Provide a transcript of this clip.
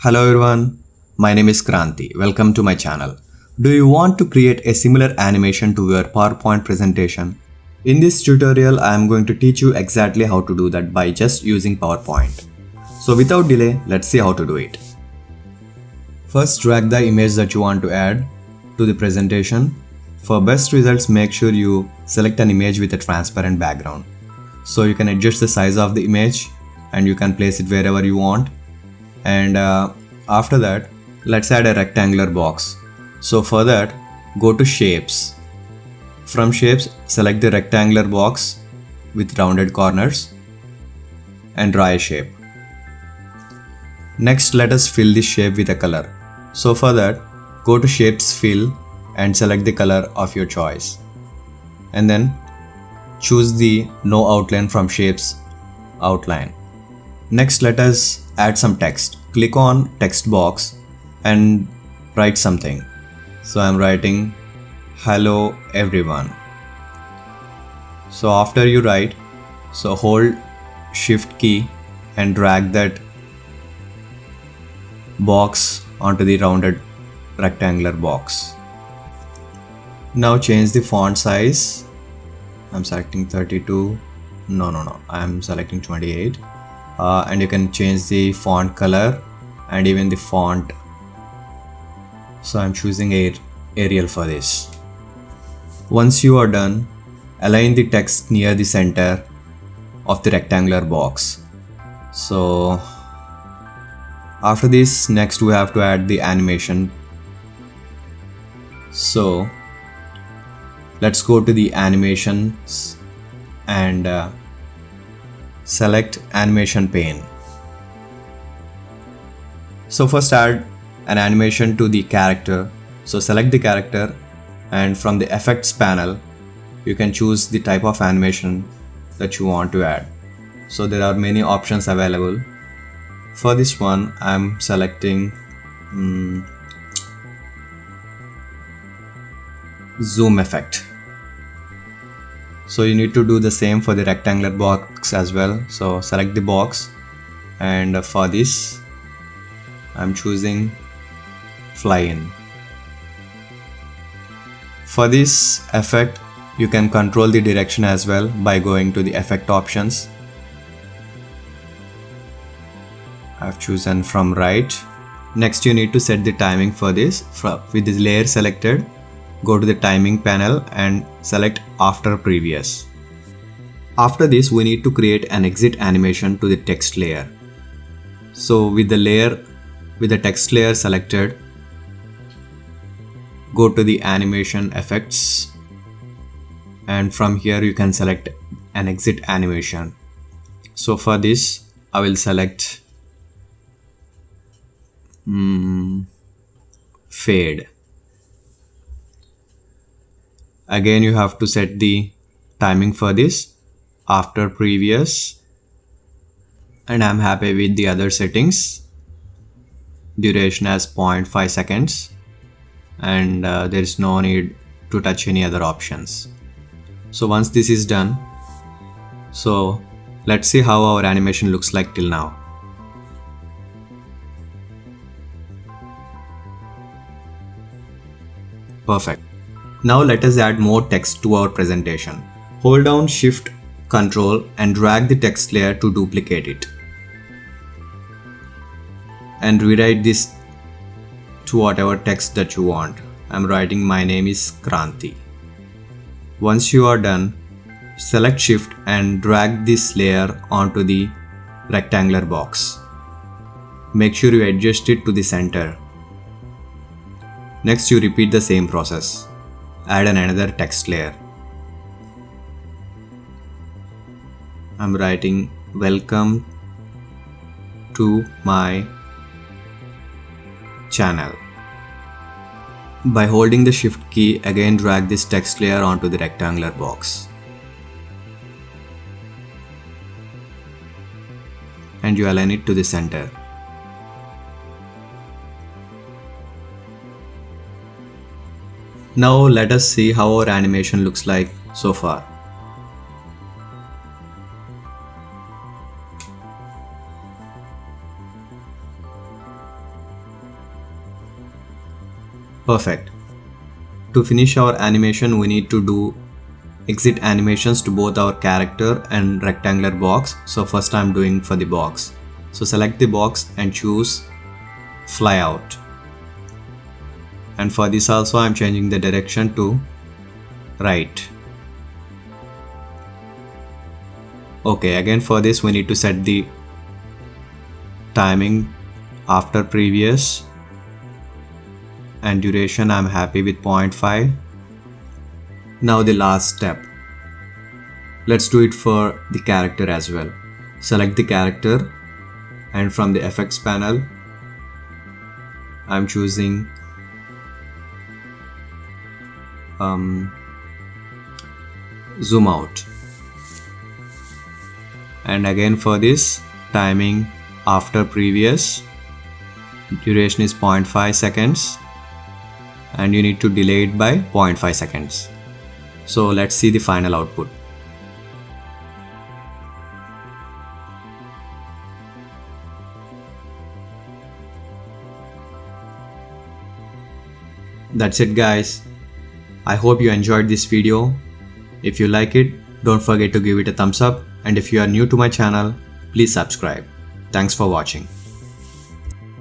Hello everyone, my name is Kranti. Welcome to my channel. Do you want to create a similar animation to your PowerPoint presentation? In this tutorial, I am going to teach you exactly how to do that by just using PowerPoint. So without delay, let's see how to do it. First, drag the image that you want to add to the presentation. For best results, make sure you select an image with a transparent background. So you can adjust the size of the image and you can place it wherever you want. And after that, let's add a rectangular box. So for that, go to shapes. From shapes, select the rectangular box with rounded corners and draw a shape. Next, let us fill this shape with a color. So for that, go to shapes fill and select the color of your choice. And then choose the no outline from shapes outline. Next, let us add some text. Click on text box and write something. So I'm writing hello everyone. So after you write, so hold shift key and drag that box onto the rounded rectangular box. Now change the font size. I'm selecting 32. No. I'm selecting 28. And you can change the font color and even the font. So I'm choosing Arial for this. Once you are done, align the text near the center of the rectangular box. So after this, next we have to add the animation. So let's go to the animations and select Animation Pane. So first add an animation to the character. So select the character and from the effects panel, you can choose the type of animation that you want to add. So there are many options available. For this one, I'm selecting zoom effect. So you need to do the same for the rectangular box as well. So select the box and for this I'm choosing fly in. For this effect you can control the direction as well by going to the effect options. I've chosen from right. Next you need to set the timing for this. With this layer selected, go to the timing panel and select after previous. After this, we need to create an exit animation to the text layer. So with the text layer selected, go to the animation effects and from here you can select an exit animation. So for this I will select fade. Again you have to set the timing for this after previous and I'm happy with the other settings. Duration as 0.5 seconds and there is no need to touch any other options. So once this is done, so let's see how our animation looks like till now. Perfect. Now let us add more text to our presentation. Hold down Shift Ctrl and drag the text layer to duplicate it. And rewrite this to whatever text that you want. I'm writing my name is Kranti. Once you are done, select Shift and drag this layer onto the rectangular box. Make sure you adjust it to the center. Next you repeat the same process. Add another text layer. I'm writing welcome to my channel. By holding the Shift key, again drag this text layer onto the rectangular box. And you align it to the center. Now let us see how our animation looks like so far. Perfect. To finish our animation, we need to do exit animations to both our character and rectangular box. So first I'm doing for the box. So select the box and choose fly out. And for this also I'm changing the direction to right. Okay, again for this we need to set the timing after previous, and duration I'm happy with 0.5. Now the last step. Let's do it for the character as well. Select the character and from the effects panel I'm choosing zoom out, and again for this timing after previous, duration is 0.5 seconds, and you need to delay it by 0.5 seconds. So let's see the final output. That's it guys. I hope you enjoyed this video. If you like it, don't forget to give it a thumbs up, and if you are new to my channel, please subscribe. Thanks for watching.